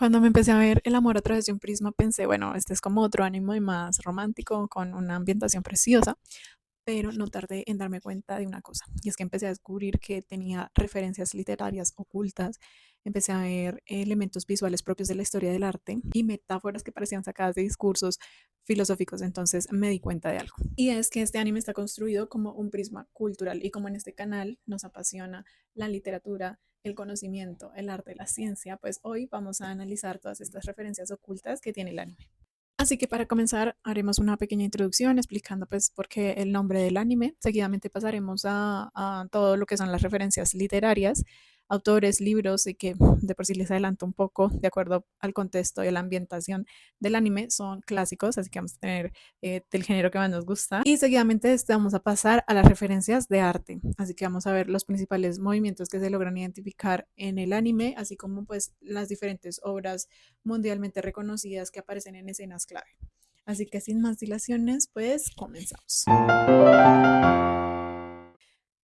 Cuando me empecé a ver El amor a través de un prisma, pensé, bueno, este es como otro anime más romántico, con una ambientación preciosa, pero no tardé en darme cuenta de una cosa, y es que empecé a descubrir que tenía referencias literarias ocultas, empecé a ver elementos visuales propios de la historia del arte y metáforas que parecían sacadas de discursos filosóficos, entonces me di cuenta de algo. Y es que este anime está construido como un prisma cultural y como en este canal nos apasiona la literatura, el conocimiento, el arte, la ciencia, pues hoy vamos a analizar todas estas referencias ocultas que tiene el anime. Así que para comenzar haremos una pequeña introducción explicando pues por qué el nombre del anime. Seguidamente pasaremos a todo lo que son las referencias literarias, autores, libros y que de por sí les adelanto un poco de acuerdo al contexto y a la ambientación del anime. Son clásicos, así que vamos a tener del género que más nos gusta. Y seguidamente de este vamos a pasar a las referencias de arte. Así que vamos a ver los principales movimientos que se logran identificar en el anime, así como pues las diferentes obras mundialmente reconocidas que aparecen en escenas clave. Así que sin más dilaciones, pues comenzamos.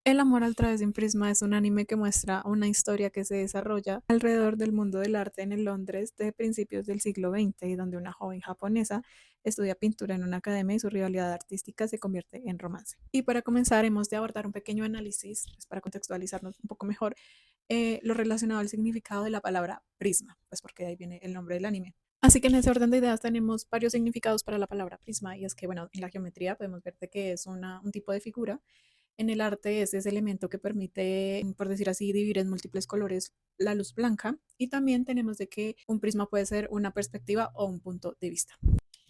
El amor al través de un prisma es un anime que muestra una historia que se desarrolla alrededor del mundo del arte en el Londres de principios del siglo XX y donde una joven japonesa estudia pintura en una academia y su rivalidad artística se convierte en romance. Y para comenzar hemos de abordar un pequeño análisis pues, para contextualizarnos un poco mejor lo relacionado al significado de la palabra prisma, pues porque de ahí viene el nombre del anime. Así que en ese orden de ideas tenemos varios significados para la palabra prisma y es que, bueno, en la geometría podemos ver de que es un tipo de figura. En el arte es ese elemento que permite, por decir así, dividir en múltiples colores la luz blanca y también tenemos de que un prisma puede ser una perspectiva o un punto de vista.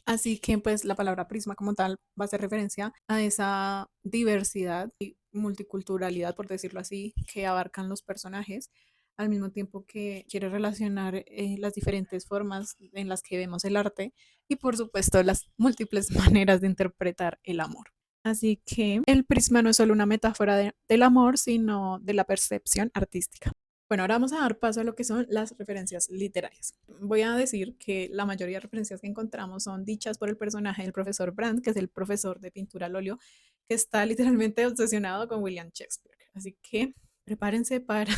Así que pues la palabra prisma como tal va a hacer referencia a esa diversidad y multiculturalidad, por decirlo así, que abarcan los personajes, al mismo tiempo que quiere relacionar las diferentes formas en las que vemos el arte y por supuesto las múltiples maneras de interpretar el amor. Así que el prisma no es solo una metáfora del amor, sino de la percepción artística. Bueno, ahora vamos a dar paso a lo que son las referencias literarias. Voy a decir que la mayoría de referencias que encontramos son dichas por el personaje del profesor Brandt, que es el profesor de pintura al óleo, que está literalmente obsesionado con William Shakespeare. Así que prepárense para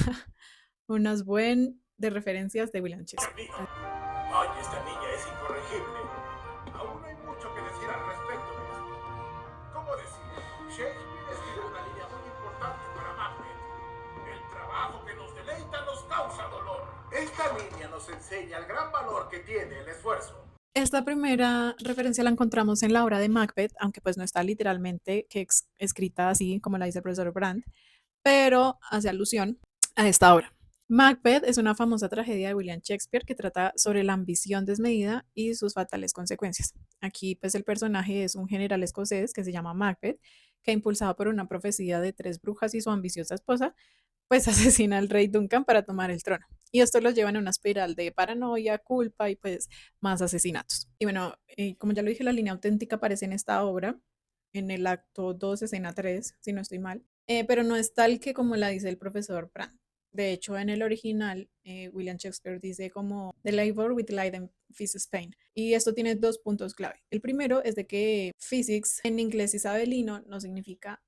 unas buenas de referencias de William Shakespeare. Ay, esta niña es incorregible. Aún hay mucho que decir al respecto de esto. ¿Cómo decir? Shakespeare escribió una línea muy importante para Macbeth. El trabajo que nos deleita nos causa dolor. Esta línea nos enseña el gran valor que tiene el esfuerzo. Esta primera referencia la encontramos en la obra de Macbeth, aunque pues no está literalmente que escrita así como la dice el profesor Brandt, pero hace alusión a esta obra. Macbeth es una famosa tragedia de William Shakespeare que trata sobre la ambición desmedida y sus fatales consecuencias. Aquí pues el personaje es un general escocés que se llama Macbeth, que impulsado por una profecía de tres brujas y su ambiciosa esposa, pues asesina al rey Duncan para tomar el trono. Y esto los lleva en una espiral de paranoia, culpa y pues más asesinatos. Y bueno, como ya lo dije, la línea auténtica aparece en esta obra, en el acto 2 escena 3 si no estoy mal, pero no es tal que como la dice el profesor Brandt. De hecho, en el original, William Shakespeare dice como The labor with light and physics pain. Y esto tiene dos puntos clave. El primero es de que physics en inglés isabelino no significa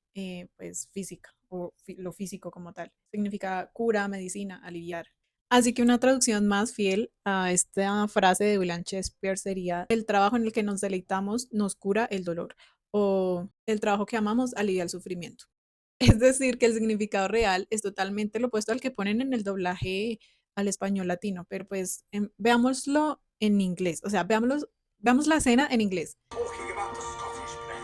pues física o lo físico como tal. Significa cura, medicina, aliviar. Así que una traducción más fiel a esta frase de William Shakespeare sería: el trabajo en el que nos deleitamos nos cura el dolor o el trabajo que amamos alivia el sufrimiento. Es decir, que el significado real es totalmente lo opuesto al que ponen en el doblaje al español latino, pero pues veámoslo en inglés, o sea, veamos la escena en inglés. Talking about the Scottish play.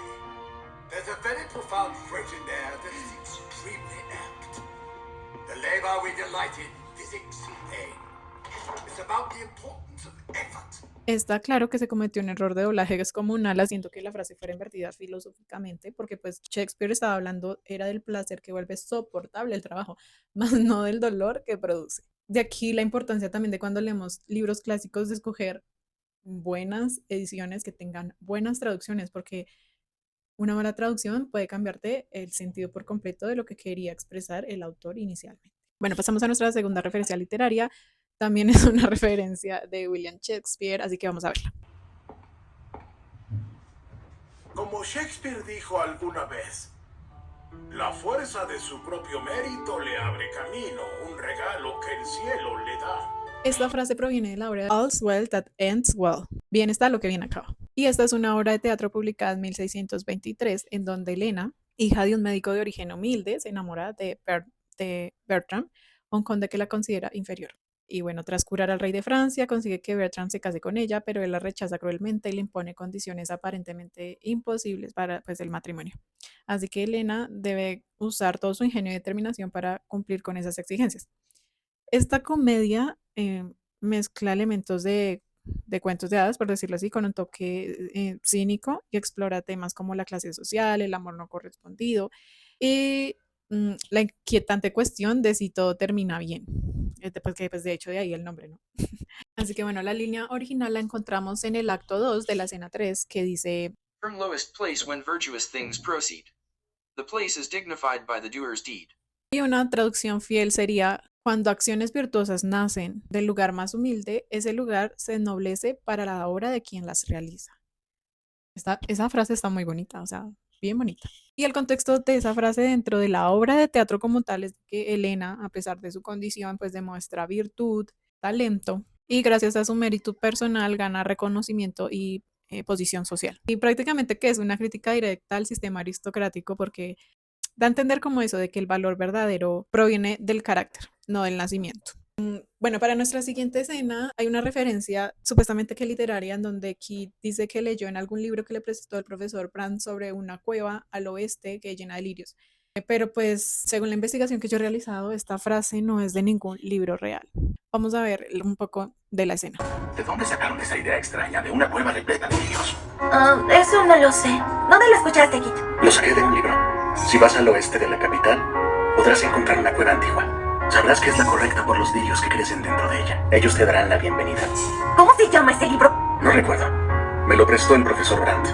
There's a very profound phrase in there that is extremely apt. The labor we delight in, physics pain. It's about the importance of effort. Está claro que se cometió un error de doblaje descomunal, haciendo que la frase fuera invertida filosóficamente, porque pues Shakespeare estaba hablando, era del placer que vuelve soportable el trabajo, más no del dolor que produce. De aquí la importancia también de cuando leemos libros clásicos de escoger buenas ediciones que tengan buenas traducciones, porque una mala traducción puede cambiarte el sentido por completo de lo que quería expresar el autor inicialmente. Bueno, pasamos a nuestra segunda referencia literaria. También es una referencia de William Shakespeare, así que vamos a verla. Como Shakespeare dijo alguna vez, la fuerza de su propio mérito le abre camino, un regalo que el cielo le da. Esta frase proviene de la obra All's Well That Ends Well. Bien está lo que bien acaba. Y esta es una obra de teatro publicada en 1623, en donde Elena, hija de un médico de origen humilde, se enamora de Bertram, un conde que la considera inferior. Y bueno, tras curar al rey de Francia, consigue que Bertram se case con ella, pero él la rechaza cruelmente y le impone condiciones aparentemente imposibles para pues, el matrimonio. Así que Elena debe usar todo su ingenio y determinación para cumplir con esas exigencias. Esta comedia mezcla elementos de cuentos de hadas, por decirlo así, con un toque cínico y explora temas como la clase social, el amor no correspondido y la inquietante cuestión de si todo termina bien. Porque pues de hecho de ahí el nombre, ¿no? Así que bueno, la línea original la encontramos en el acto 2 de la escena 3 que dice, From lowest place when virtuous things proceed. The place is dignified by the doer's deed. y una traducción fiel sería, cuando acciones virtuosas nacen del lugar más humilde, ese lugar se ennoblece para la obra de quien las realiza. Esa frase está muy bonita, o sea, bien bonita. Y el contexto de esa frase dentro de la obra de teatro como tal es que Elena, a pesar de su condición, pues demuestra virtud, talento y gracias a su mérito personal gana reconocimiento y posición social. Y prácticamente que es una crítica directa al sistema aristocrático porque da a entender como eso de que el valor verdadero proviene del carácter, no del nacimiento. Bueno, para nuestra siguiente escena hay una referencia supuestamente que literaria en donde Kit dice que leyó en algún libro que le prestó el profesor Brandt sobre una cueva al oeste que llena de lirios. Pero pues según la investigación que yo he realizado, esta frase no es de ningún libro real. Vamos a ver un poco de la escena. ¿De dónde sacaron esa idea extraña de una cueva repleta de lirios? Eso no lo sé. ¿Dónde lo escuchaste, Kit? Lo saqué de un libro. Si vas al oeste de la capital, podrás encontrar una cueva antigua. Sabrás que es la correcta por los lirios que crecen dentro de ella. Ellos te darán la bienvenida. ¿Cómo se llama ese libro? No recuerdo. Me lo prestó el profesor Brandt.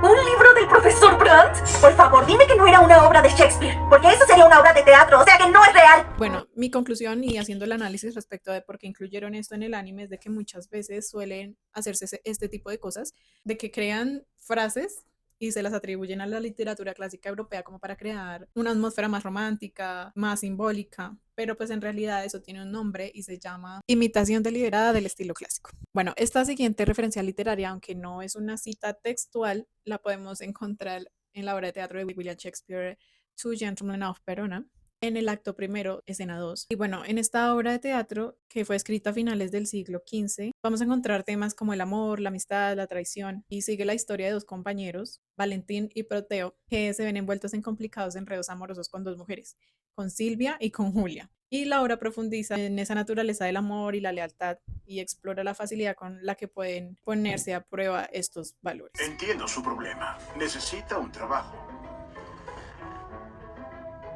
¿Un libro del profesor Brandt? Por favor, dime que no era una obra de Shakespeare, porque eso sería una obra de teatro, o sea que no es real. Bueno, mi conclusión y haciendo el análisis respecto de por qué incluyeron esto en el anime es de que muchas veces suelen hacerse este tipo de cosas, de que crean frases y se las atribuyen a la literatura clásica europea como para crear una atmósfera más romántica, más simbólica, pero pues en realidad eso tiene un nombre y se llama imitación deliberada del estilo clásico. Bueno, esta siguiente referencia literaria, aunque no es una cita textual, la podemos encontrar en la obra de teatro de William Shakespeare, Two Gentlemen of Verona, en el acto primero, escena 2. Y bueno, en esta obra de teatro, que fue escrita a finales del siglo XV, vamos a encontrar temas como el amor, la amistad, la traición, y sigue la historia de dos compañeros, Valentín y Proteo, que se ven envueltos en complicados enredos amorosos con dos mujeres, con Silvia y con Julia. Y la obra profundiza en esa naturaleza del amor y la lealtad y explora la facilidad con la que pueden ponerse a prueba estos valores. Entiendo su problema. Necesita un trabajo.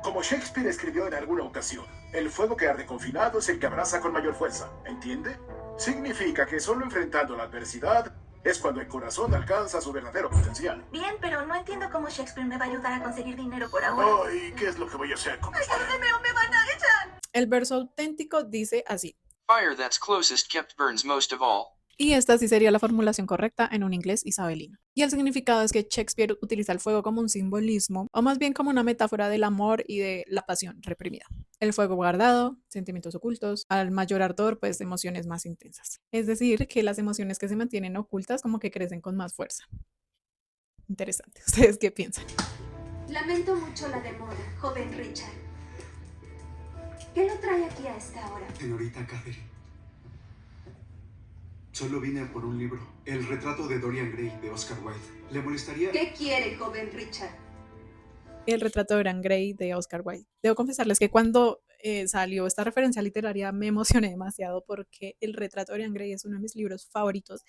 Como Shakespeare escribió en alguna ocasión, el fuego que arde confinado es el que abraza con mayor fuerza. ¿Entiende? Significa que solo enfrentando la adversidad es cuando el corazón alcanza su verdadero potencial. Bien, pero no entiendo cómo Shakespeare me va a ayudar a conseguir dinero por ahora. Oh, ¿y qué es lo que voy a hacer con esto? ¡Ayúdenme o me van a echar! El verso auténtico dice así. Fire that's closest kept burns most of all. Y esta sí sería la formulación correcta en un inglés isabelino. Y el significado es que Shakespeare utiliza el fuego como un simbolismo, o más bien como una metáfora del amor y de la pasión reprimida. El fuego guardado, sentimientos ocultos, al mayor ardor, pues emociones más intensas. Es decir, que las emociones que se mantienen ocultas como que crecen con más fuerza. Interesante. ¿Ustedes qué piensan? Lamento mucho la demora, joven Richard. ¿Qué lo trae aquí a esta hora? Señorita Catherine, solo vine por un libro, El retrato de Dorian Gray de Oscar Wilde. ¿Le molestaría? ¿Qué quiere, joven Richard? El retrato de Dorian Gray de Oscar Wilde. Debo confesarles que cuando salió esta referencia literaria me emocioné demasiado porque El retrato de Dorian Gray es uno de mis libros favoritos,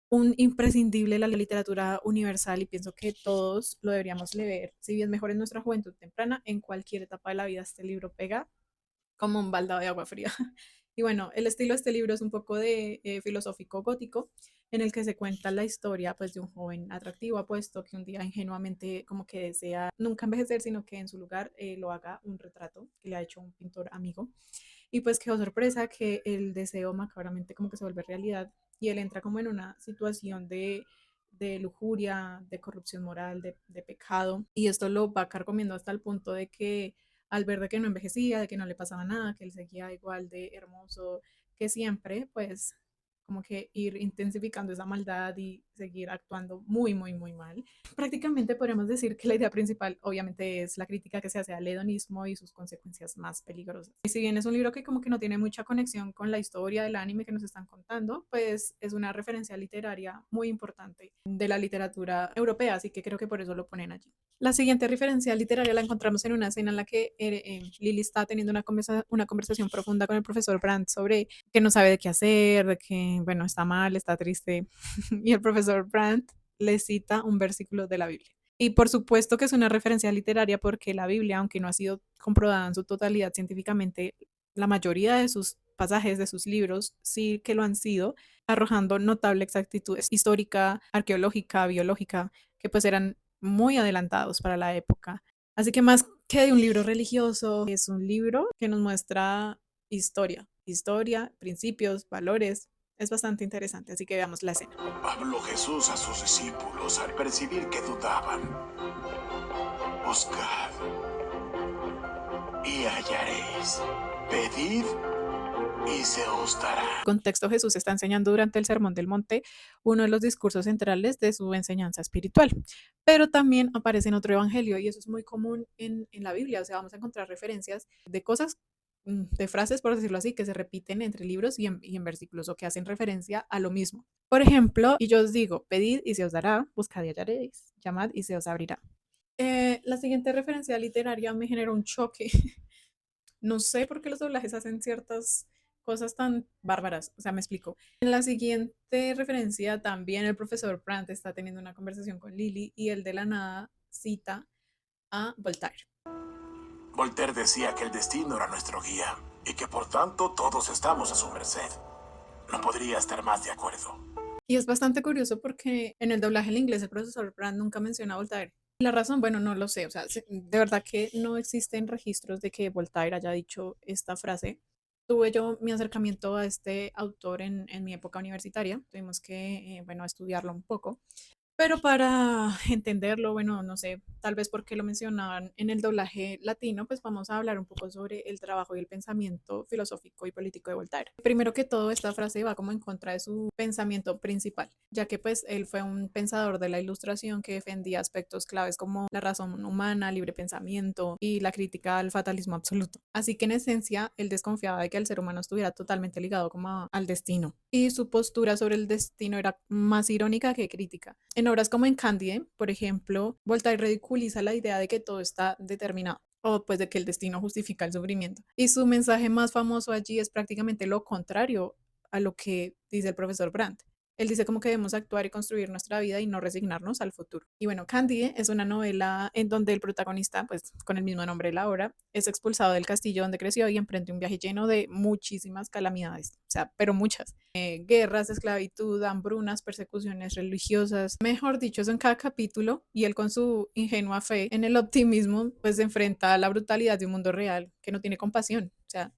un imprescindible de la literatura universal y pienso que todos lo deberíamos leer. Si bien mejor en nuestra juventud temprana, en cualquier etapa de la vida este libro pega como un baldado de agua fría. Y bueno, el estilo de este libro es un poco de filosófico gótico, en el que se cuenta la historia pues, de un joven atractivo, apuesto, que un día ingenuamente como que desea nunca envejecer, sino que en su lugar lo haga un retrato que le ha hecho un pintor amigo. Y pues quedó sorpresa que el deseo macabramente como que se vuelve realidad y él entra como en una situación de lujuria, de corrupción moral, de pecado, y esto lo va carcomiendo hasta el punto de que al ver de que no envejecía, de que no le pasaba nada, que él seguía igual de hermoso, que siempre, pues, como que ir intensificando esa maldad y seguir actuando muy, muy, muy mal. Prácticamente podríamos decir que la idea principal obviamente es la crítica que se hace al hedonismo y sus consecuencias más peligrosas. Y si bien es un libro que como que no tiene mucha conexión con la historia del anime que nos están contando, pues es una referencia literaria muy importante de la literatura europea, así que creo que por eso lo ponen allí. La siguiente referencia literaria la encontramos en una escena en la que Lily está teniendo una conversación profunda con el profesor Brandt sobre que no sabe de qué hacer, de que, bueno, está mal, está triste, y el profesor Brandt le cita un versículo de la Biblia. Y por supuesto que es una referencia literaria porque la Biblia, aunque no ha sido comprobada en su totalidad científicamente, la mayoría de sus pasajes de sus libros sí que lo han sido, arrojando notable exactitud histórica, arqueológica, biológica, que pues eran muy adelantados para la época. Así que más que de un libro religioso, es un libro que nos muestra historia, principios, valores. Es bastante interesante, así que veamos la escena. Habló Jesús a sus discípulos al percibir que dudaban. Buscad y hallaréis. Pedid y se os dará. En contexto, Jesús está enseñando durante el Sermón del Monte, uno de los discursos centrales de su enseñanza espiritual, pero también aparece en otro evangelio y eso es muy común en la Biblia, o sea, vamos a encontrar referencias de cosas, de frases, por decirlo así, que se repiten entre libros y en versículos o que hacen referencia a lo mismo. Por ejemplo, y yo os digo, pedid y se os dará, buscad y hallaréis, llamad y se os abrirá. La siguiente referencia literaria me generó un choque. No sé por qué los doblajes hacen ciertas cosas tan bárbaras. O sea, me explico. En la siguiente referencia también el profesor Brandt está teniendo una conversación con Lily y él de la nada cita a Voltaire. Voltaire decía que el destino era nuestro guía y que por tanto todos estamos a su merced. No podría estar más de acuerdo. Y es bastante curioso porque en el doblaje en inglés el profesor Brandt nunca menciona a Voltaire. La razón, bueno, no lo sé, o sea, de verdad que no existen registros de que Voltaire haya dicho esta frase. Tuve yo mi acercamiento a este autor en mi época universitaria, tuvimos que, bueno, estudiarlo un poco, pero para entenderlo, bueno, no sé, tal vez porque lo mencionaban en el doblaje latino, pues vamos a hablar un poco sobre el trabajo y el pensamiento filosófico y político de Voltaire. Primero que todo, esta frase va como en contra de su pensamiento principal, ya que pues él fue un pensador de la Ilustración que defendía aspectos claves como la razón humana, libre pensamiento y la crítica al fatalismo absoluto. Así que en esencia, él desconfiaba de que el ser humano estuviera totalmente ligado como al destino. Y su postura sobre el destino era más irónica que crítica. En obras como en Candide, por ejemplo, Voltaire ridiculiza la idea de que todo está determinado o pues de que el destino justifica el sufrimiento. Y su mensaje más famoso allí es prácticamente lo contrario a lo que dice el profesor Brandt. Él dice como que debemos actuar y construir nuestra vida y no resignarnos al futuro. Y bueno, Candide es una novela en donde el protagonista, pues con el mismo nombre de la obra, es expulsado del castillo donde creció y emprende un viaje lleno de muchísimas calamidades, o sea, pero muchas. Guerras, esclavitud, hambrunas, persecuciones religiosas, mejor dicho, eso en cada capítulo, y él con su ingenua fe en el optimismo, pues se enfrenta a la brutalidad de un mundo real que no tiene compasión, o sea,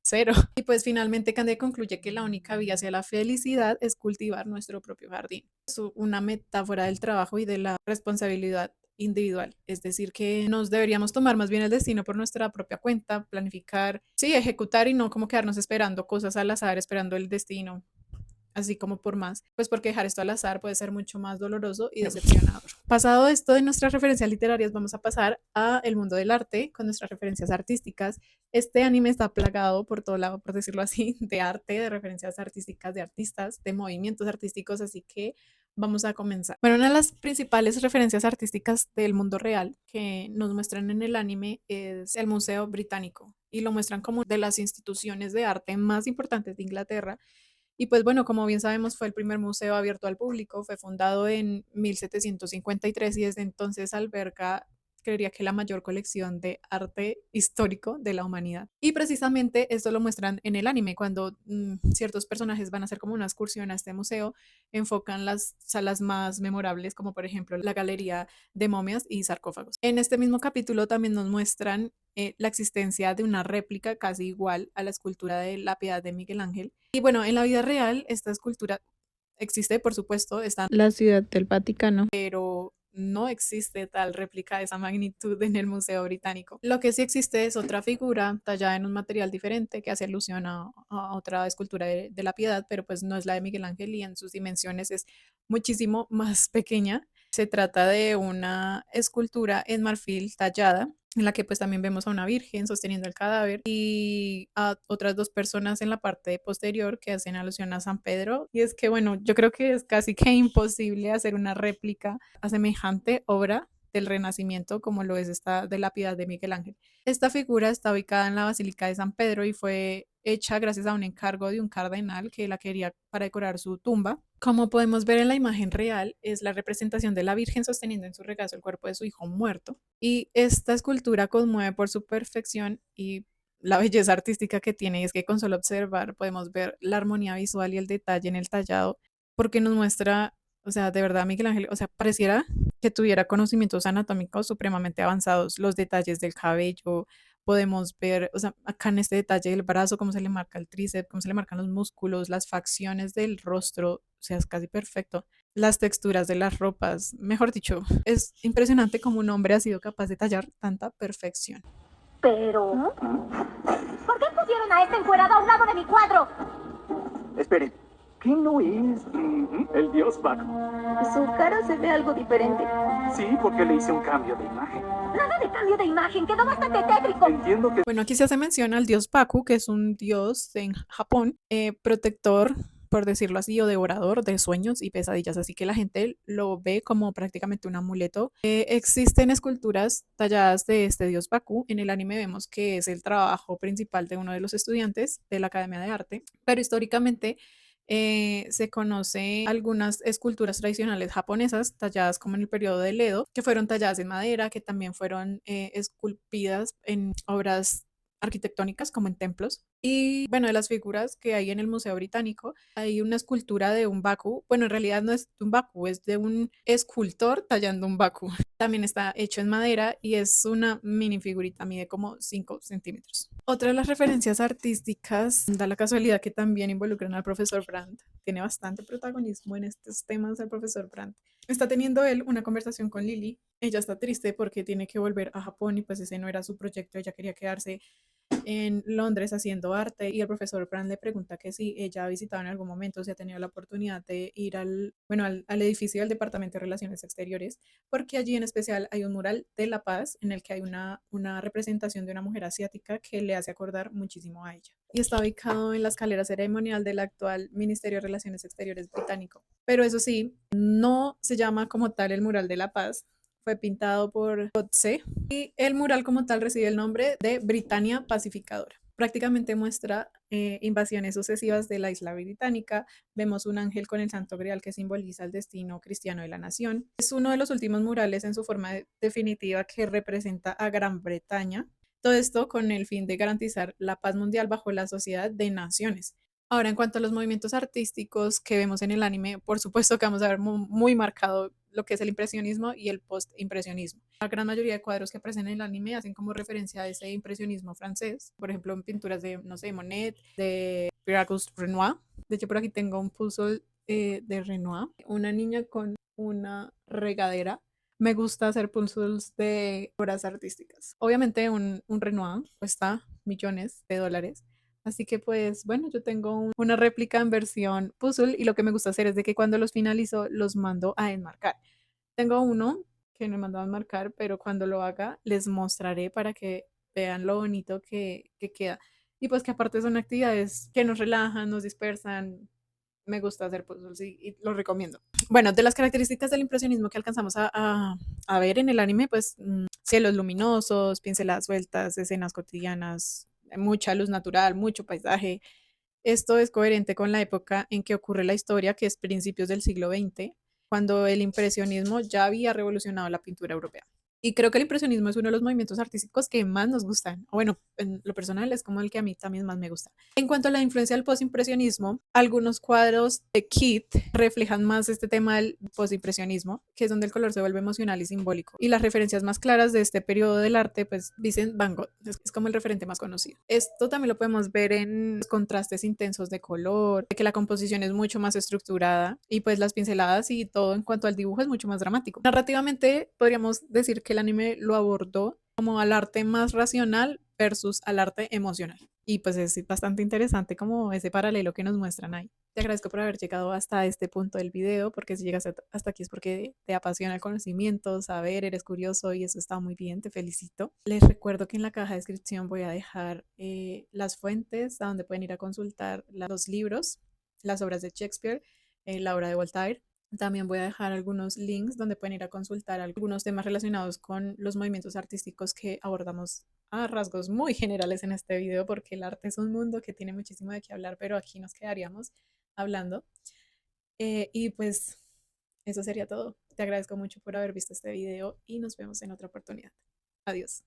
cero. Y pues finalmente Candide concluye que la única vía hacia la felicidad es cultivar nuestro propio jardín. Es una metáfora del trabajo y de la responsabilidad individual, es decir, que nos deberíamos tomar más bien el destino por nuestra propia cuenta, planificar, sí, ejecutar y no como quedarnos esperando cosas al azar, esperando el destino, así como por más, pues porque dejar esto al azar puede ser mucho más doloroso y decepcionador. Pasado esto de nuestras referencias literarias, vamos a pasar a el mundo del arte con nuestras referencias artísticas. Este anime está plagado por todo lado, por decirlo así, de arte, de referencias artísticas, de artistas, de movimientos artísticos, así que vamos a comenzar. Bueno, una de las principales referencias artísticas del mundo real que nos muestran en el anime es el Museo Británico y lo muestran como de las instituciones de arte más importantes de Inglaterra. Y pues bueno, como bien sabemos, fue el primer museo abierto al público, fue fundado en 1753 y desde entonces alberga, creería que la mayor colección de arte histórico de la humanidad. Y precisamente esto lo muestran en el anime, cuando ciertos personajes van a hacer como una excursión a este museo, enfocan las salas más memorables, como por ejemplo la galería de momias y sarcófagos. En este mismo capítulo también nos muestran la existencia de una réplica casi igual a la escultura de la Piedad de Miguel Ángel. Y bueno, en la vida real esta escultura existe, por supuesto, está en la Ciudad del Vaticano, pero no existe tal réplica de esa magnitud en el Museo Británico. Lo que sí existe es otra figura tallada en un material diferente que hace alusión a otra escultura de la Piedad, pero pues no es la de Miguel Ángel y en sus dimensiones es muchísimo más pequeña. Se trata de una escultura en marfil tallada en la que pues también vemos a una virgen sosteniendo el cadáver y a otras dos personas en la parte posterior que hacen alusión a San Pedro. Y es que bueno, yo creo que es casi que imposible hacer una réplica a semejante obra del Renacimiento como lo es esta de la Piedad de Miguel Ángel. Esta figura está ubicada en la Basílica de San Pedro y fue hecha gracias a un encargo de un cardenal que la quería para decorar su tumba. Como podemos ver en la imagen real, es la representación de la Virgen sosteniendo en su regazo el cuerpo de su hijo muerto. Y esta escultura conmueve por su perfección y la belleza artística que tiene. Es que con solo observar podemos ver la armonía visual y el detalle en el tallado, porque nos muestra, o sea, de verdad Miguel Ángel, o sea, pareciera que tuviera conocimientos anatómicos supremamente avanzados, los detalles del cabello, podemos ver, o sea, acá en este detalle del brazo, cómo se le marca el tríceps, cómo se le marcan los músculos, las facciones del rostro, o sea, es casi perfecto. Las texturas de las ropas, mejor dicho, es impresionante cómo un hombre ha sido capaz de tallar tanta perfección. Pero... ¿por qué pusieron a este encuerado a un lado de mi cuadro? Esperen, ¿qué no es el dios Baco? Su cara se ve algo diferente. Sí, porque le hice un cambio de imagen. Nada de cambio de imagen, quedó bastante tétrico. Entiendo que Bueno, aquí se hace mención al dios Baku, que es un dios en Japón, protector, por decirlo así, o devorador de sueños y pesadillas, así que la gente lo ve como prácticamente un amuleto. Existen esculturas talladas de este dios Baku. En el anime vemos que es el trabajo principal de uno de los estudiantes de la Academia de Arte, pero históricamente se conoce algunas esculturas tradicionales japonesas talladas como en el periodo del Edo, que fueron talladas en madera, que también fueron esculpidas en obras arquitectónicas como en templos. Y bueno, de las figuras que hay en el Museo Británico, hay una escultura de un Baku. Bueno, en realidad no es de un Baku, es de un escultor tallando un Baku. También está hecho en madera y es una mini figurita, mide como 5 centímetros. Otra de las referencias artísticas da la casualidad que también involucran al profesor Brandt. Tiene bastante protagonismo en estos temas el profesor Brandt. Está teniendo él una conversación con Lily. Ella está triste porque tiene que volver a Japón y pues ese no era su proyecto. Ella quería quedarse en Londres haciendo arte y el profesor Brand le pregunta que si ella ha visitado en algún momento, si ha tenido la oportunidad de ir al edificio del Departamento de Relaciones Exteriores, porque allí en especial hay un mural de La Paz en el que hay una representación de una mujer asiática que le hace acordar muchísimo a ella. Y está ubicado en la escalera ceremonial del actual Ministerio de Relaciones Exteriores británico. Pero eso sí, no se llama como tal el mural de La Paz, fue pintado por Otse y el mural como tal recibe el nombre de Britannia Pacificadora. Prácticamente muestra invasiones sucesivas de la isla británica. Vemos un ángel con el Santo Grial que simboliza el destino cristiano de la nación. Es uno de los últimos murales en su forma definitiva que representa a Gran Bretaña. Todo esto con el fin de garantizar la paz mundial bajo la sociedad de naciones. Ahora, en cuanto a los movimientos artísticos que vemos en el anime, por supuesto que vamos a ver muy marcado lo que es el impresionismo y el post-impresionismo. La gran mayoría de cuadros que aparecen en el anime hacen como referencia a ese impresionismo francés, por ejemplo, en pinturas de, no sé, Monet, de Pierre-Auguste Renoir. De hecho, por aquí tengo un puzzle de Renoir, una niña con una regadera. Me gusta hacer puzzles de obras artísticas. Obviamente un Renoir cuesta millones de dólares. Así que pues bueno, yo tengo una réplica en versión puzzle y lo que me gusta hacer es de que cuando los finalizo los mando a enmarcar. Tengo uno que no he mandado a enmarcar, pero cuando lo haga les mostraré para que vean lo bonito que queda. Y pues que aparte son actividades que nos relajan, nos dispersan. Me gusta hacer puzzles y lo recomiendo. Bueno, de las características del impresionismo que alcanzamos a ver en el anime, pues cielos luminosos, pinceladas sueltas, escenas cotidianas, mucha luz natural, mucho paisaje. Esto es coherente con la época en que ocurre la historia, que es principios del siglo XX, cuando el impresionismo ya había revolucionado la pintura europea. Y creo que el impresionismo es uno de los movimientos artísticos que más nos gustan. O bueno, en lo personal es como el que a mí también más me gusta. En cuanto a la influencia del postimpresionismo, algunos cuadros de Keith reflejan más este tema del postimpresionismo, que es donde el color se vuelve emocional y simbólico. Y las referencias más claras de este periodo del arte, pues dicen Van Gogh, es como el referente más conocido. Esto también lo podemos ver en los contrastes intensos de color, de que la composición es mucho más estructurada y pues las pinceladas y todo en cuanto al dibujo es mucho más dramático. Narrativamente podríamos decir que el anime lo abordó como al arte más racional versus al arte emocional. Y pues es bastante interesante como ese paralelo que nos muestran ahí. Te agradezco por haber llegado hasta este punto del video, porque si llegas hasta aquí es porque te apasiona el conocimiento, saber, eres curioso y eso está muy bien, te felicito. Les recuerdo que en la caja de descripción voy a dejar las fuentes a donde pueden ir a consultar los libros, las obras de Shakespeare, la obra de Voltaire. También voy a dejar algunos links donde pueden ir a consultar algunos temas relacionados con los movimientos artísticos que abordamos a rasgos muy generales en este video, porque el arte es un mundo que tiene muchísimo de qué hablar, pero aquí nos quedaríamos hablando. Y pues eso sería todo. Te agradezco mucho por haber visto este video y nos vemos en otra oportunidad. Adiós.